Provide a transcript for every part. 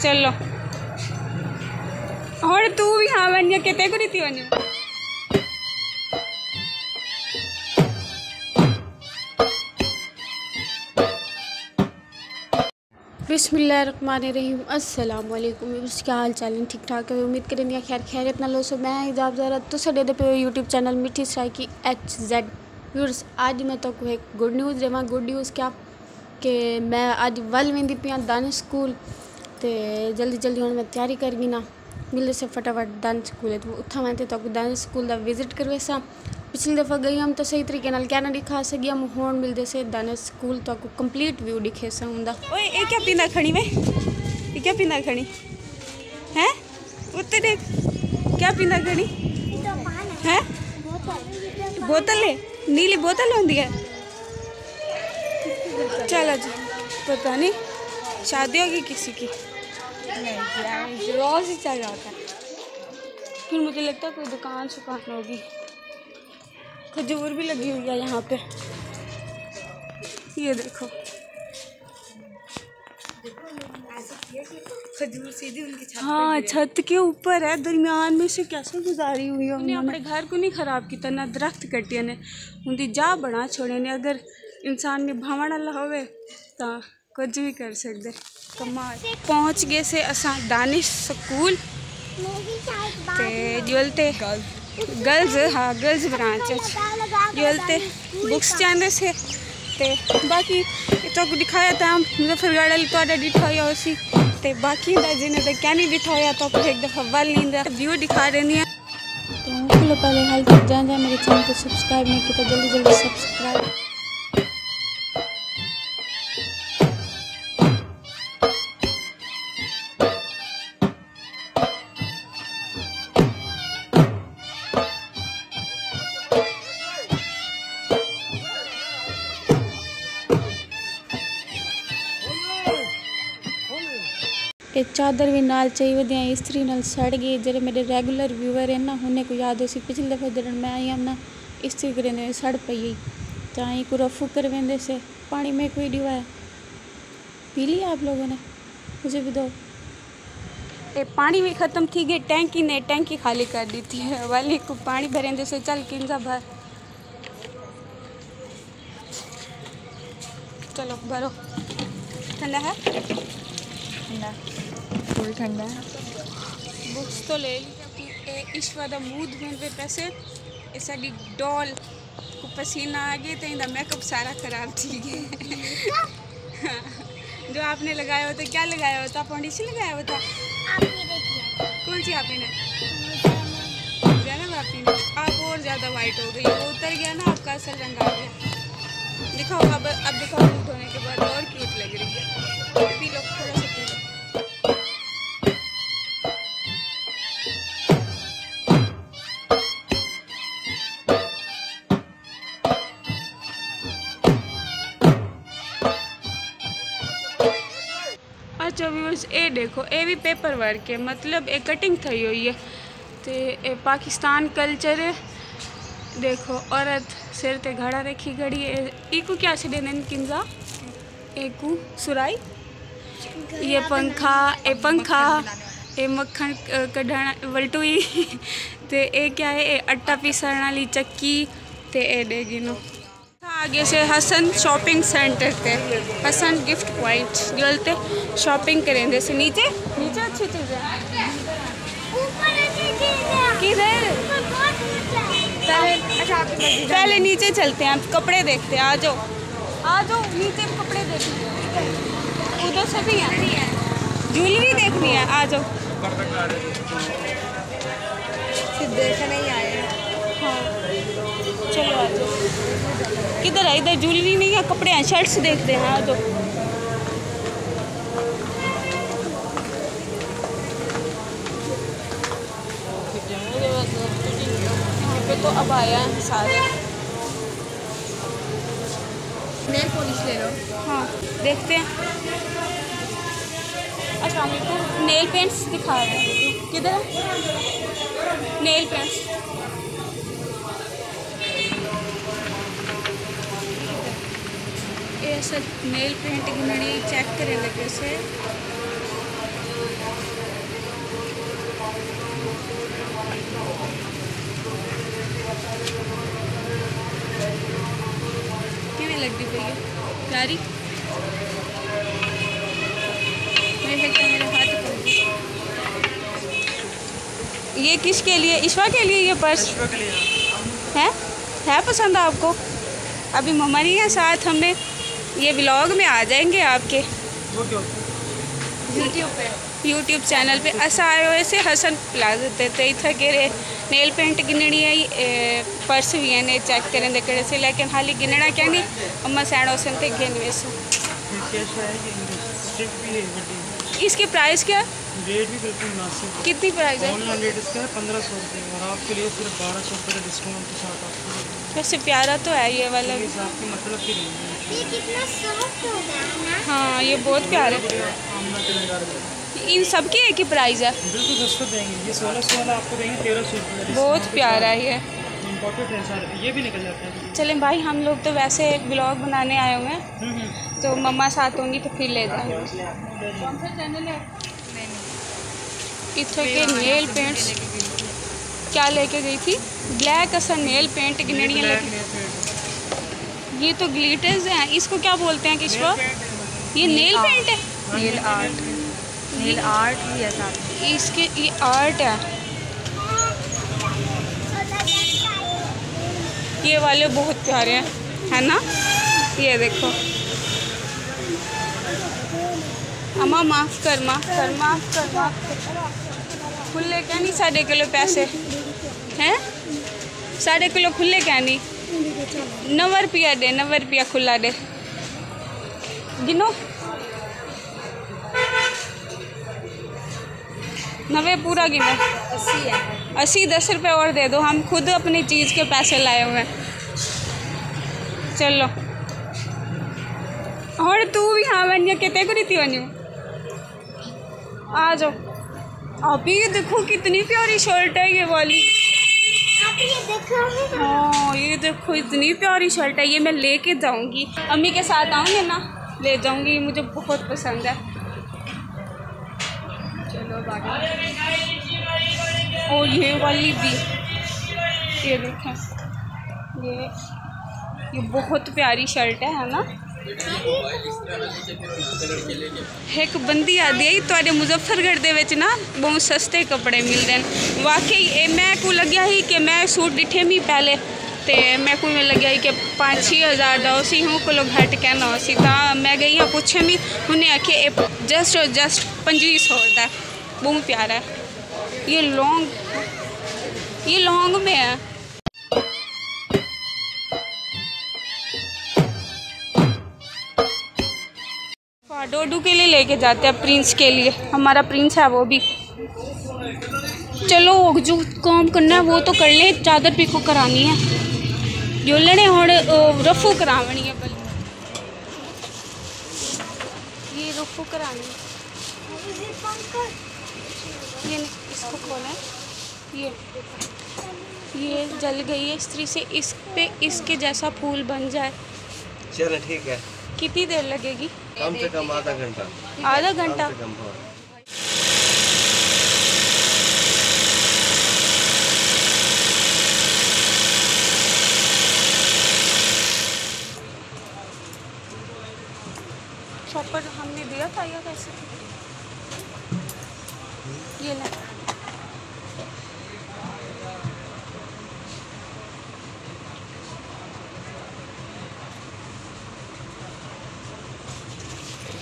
चलो और तू भी हाँ वञ किथे को थी वञो। बिस्मिल्लाहिर्रहमानिर्रहीम। अस्सलाम वालेकुम। क्या हाल चाल है? ठीक ठाक है, उम्मीद करें खैर खैरियत नाल हो। मैं हिजाब ज़रा तो साडे पे यूट्यूब चैनल मिठी सराइकी HZ व्यूअर्स। आज मैं तो एक गुड न्यूज़ देवा। गुड न्यूज़ क्या कि मैं अज वल वेंदी पियां दानिश स्कूल ते जल्दी जल्दी हुण मैं तैयारी करगी ना मिलदे से फटाफट दानिश स्कूल है तो उत्थां मैं तो दानिश स्कूल का विजिट करवेसा। पिछली दफ़ा गई हम तो सही तरीके नाल क्या ना दिखा सकी हम हुण मिलदे से दानिश स्कूल तो कंप्लीट व्यू दिखे सऊंदा। ओए ये क्या पींदा खड़ी वे? ये क्या पींदा खड़ी हैं? उत्ते देख क्या पींदा खड़ी हैं? बोतल है, नीली बोतल होंदी है। चलो जी, पता नहीं शादी होगी किसी की, रोज ही चल जाता है। फिर मुझे लगता है कोई दुकान शुकान होगी। खजूर भी लगी हुई है यहाँ पे, ये देखो खजूर सीधी उनकी छत। हाँ छत के ऊपर है, दरमियान में से कैसे गुजारी हुई है उन्होंने। अपने घर को नहीं खराब किया ना, दरख्त कटिया ने उनकी जा बना छोड़े ने। अगर इंसान निभावण वाला होवे तो कुछ भी कर सकते। कमाल पहुँच गए से असा दानिश स्कूल ते जुलते गर्ल्स, हाँ गर्ल्स ब्रांच जुलते बुक्स चाहते से ते बाकी तो दिखाया था हम मुजफ्फरगढ़ वाली तो डिठा हुआ उसी ते बाकी जिन्हें तो क्या नहीं दिखा हुआ तो एक दफ़ा वाल नींद व्यू दिखा रही है। तो पहले हाल तक जाए मेरे चैनल को सब्सक्राइब नहीं किया तो जल्दी जल्दी सब्सक्राइब। एक चादर भी नाल चाहिए वधिया इस्त्री नाल सड़ गई। जरे मेरे रेगुलर व्यूअर है ना उन्हें को याद हो सी पिछली दफ़ा जब मैं आई हम ना इस्त्री करें सड़ पई तो आई को रफू कर वेंदे से। पानी में एक वीडियो है, पी लिया आप लोगों ने? मुझे भी दो। ये पानी भी ख़त्म थी गई, टैंकी ने टैंकी खाली कर दी थी वाली को पानी भरेंदे से। चल किंजा भर, चलो भरो। ठंडा है? ठंडा फुल ठंडा है। बुक्स तो ले ली। ईश्वर का मूड में पैसे साड़ी डॉल को पसीना आ गया तो इनका मेकअप सारा खराब थी गया। जो आपने लगाया होता, क्या लगाया होता? फाउंडेशन लगाया होता? कौन सी आपने? ज़्यादा आपने आप और ज़्यादा वाइट हो गई, वो उतर गया ना आपका असल रंग आ गया। दिखाओ अब दिखाओ मूड होने के बाद और क्यूट लग रही है। पी लो थोड़ा सा पी लो। अच्छा व्यूअर्स ये देखो ये भी पेपर वर्क है, मतलब एक कटिंग थी हुई है तो ये पाकिस्तान कल्चर है। देखो औरत सिर ते घड़ा रखी घड़ी है। इको क्या छे देने किंजा एकू सुराई, ये पंखा ये मक्खन कढ़ाना वल्टुई तो ये क्या है ये आटा पीसण वाली चक्की ते ये देगी नो। आगे से हसन शॉपिंग सेंटर थे, हसन गिफ्ट पॉइंट जलते शॉपिंग करें। जैसे नीचे नीचे अच्छी चीज़ें किधर पहले नीचे चलते हैं, कपड़े देखते हैं। आ जाओ नीचे कपड़े देखने हैं, उधर से भी है ज्वेलरी देखनी है। आ जाओ देखने ही आए हैं। हाँ चलो आ जाओ। किधर है? इधर ज्वेलरी नहीं है, कपड़े हैं, शर्ट्स देखते हैं। आ जाओ। यहाँ पे तो अब आया है सारे। नेल पॉलिश ले लो। हाँ देखते हैं। अच्छा नेल पेंट्स दिखा रहे हैं, किधर है नेल पेंट्स? ये सब नेल पेंटिंग चेक करें लगे से। रही। मेरे हाथ ये किसके लिए? ईश्वा के लिए ये पर्स है पसंद आपको? अभी मम्मा नहीं है साथ, हमें ये व्लॉग में आ जाएंगे आपके यूट्यूब चैनल पे। असा आयो ऐसे हसन प्लाजा देते इतना गिरे नेल पेंट गिननी है, पर्स भी है चेक करें दे से, लेकिन हाली गिनना क्या नहीं अम्मा सैंडो से गिन वैसे। इसकी प्राइस क्या? रेट भी बिल्कुल मुनासिब। कितनी प्राइस है? ऑनलाइन रेट इसका है 1500 रुपये और आपके लिए सिर्फ 1200 रुपये का डिस्काउंट के साथ आपको। वैसे प्यारा तो है ये वाला भी। आपकी मतलब की ये कितना सॉफ्ट हो गया है ना। हाँ ये बहुत प्यारा है। इन सब की एक ही प्राइस है? बिल्कुल सस्ता देंगे। ये 1600 वाला आपको देंगे 1300 रुपये। बहुत प्यारा है ये। इम्पोर्टेड है सारे, ये भी निकल जाता है। चलें भाई, हम लोग तो वैसे ब्लॉग बनाने आए हुए हैं, तो मम्मा साथ होंगी तो फिर ले जाएंगे। कौन सा चैनल है? इतने के नेल पेंट्स क्या लेके गई थी? ब्लैक असा नेल पेंट गिनड़ियाँ लेके। ये तो ग्लिटर्स हैं, इसको क्या बोलते हैं किशवा? ये नेल पेंट है? नेल आर्ट भी है साथ। इसके ये आर्ट है। ये वाले बहुत प्यारे हैं, है ना? ये देखो। अम्मा माफ़ कर। खुले क्या नहीं 1.5 किलो पैसे हैं? 1.5 किलो खुले क्या नहीं? 90 रुपया दे, 90 रुपया खुला दे। गिनो 90 पूरा गिनो। 80 है। 80 10 रुपये और दे दो, हम खुद अपनी चीज़ के पैसे लाए हुए हैं। चलो और तू भी हाँ बन जा, कितने को रीति बनू आ जाओ। अभी ये देखो कितनी प्यारी शर्ट है ये वाली। आप ये देखो। हाँ ये देखो इतनी प्यारी शर्ट है, ये मैं लेके जाऊंगी। अम्मी के साथ आऊँगी ना, ले जाऊंगी, मुझे बहुत पसंद है। चलो बाकी। और ये वाली भी, ये देखें, ये बहुत प्यारी शर्ट है ना? एक बंदी आदि है तो मुजफ्फरगढ़ दे विच ना बहुत सस्ते कपड़े मिलते हैं। वाकई मैं को लग्या ही कि मैं सूट डिठे मी पहले, तो मैं को लग्या ही कि 5-6 हज़ार का उसी हूँ को लोग घट कहना उसी तो मैं गई हाँ पूछे मी, उन्हें आखे जस्ट 2500 का। बहुत प्यारा है। ये लॉन्ग में है। डोडू के लिए लेके जाते हैं, प्रिंस के लिए। हमारा प्रिंस है वो भी। चलो जो काम करना है वो तो कर ले। चादर पिको करानी है, जोलने और रफू करावनी है। ये रफू करानी है। ये इसको खोलें। ये जल गई है इस्त्री से, इस पे इसके जैसा फूल बन जाए। चलो ठीक है। कितनी देर लगेगी? कम से कम आधा घंटा। आधा घंटा? शॉपर हमने दिया था या कैसे? ये ले।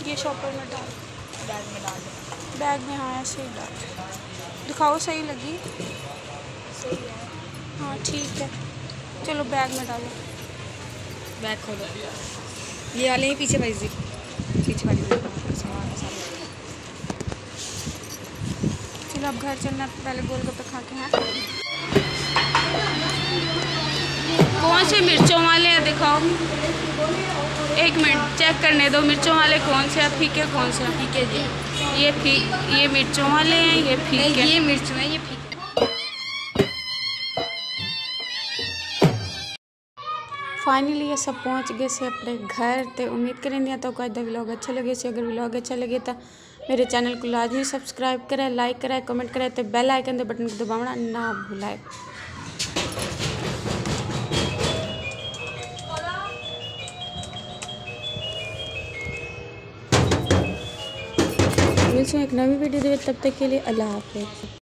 ये शॉपर में डाल, बैग में डाल दो। बैग में। हाँ ऐसे ही डाल, दिखाओ सही लगी। सही है। हाँ ठीक है, चलो बैग में डालो। बैग खोलो, ये वाले ही पीछे वाली पीछे वाली। चलो अब घर चलना, पहले गोलगप्पे खा के। हैं कौन से मिर्चों वाले हैं दिखाओ। एक मिनट चेक करने दो, मिर्चों वाले कौन से हैं, फीके कौन से हैं? फीके जी। ये मिर्चों वाले हैं, ये फीके। ये मिर्च में, ये फीके। फाइनली ये सब पहुंच गए से अपने घर। तो उम्मीद करें तो अज का व्लॉग अच्छा लगे से। अगर व्लॉग अच्छा लगे तो मेरे चैनल को लाजमी सब्सक्राइब करें, लाइक करें, कमेंट करें, तो बेल आइकन के बटन को दबाना ना भूलें। मिलते हैं एक नवी वीडियो दे, तब तक के लिए अल्लाह हाफिज़।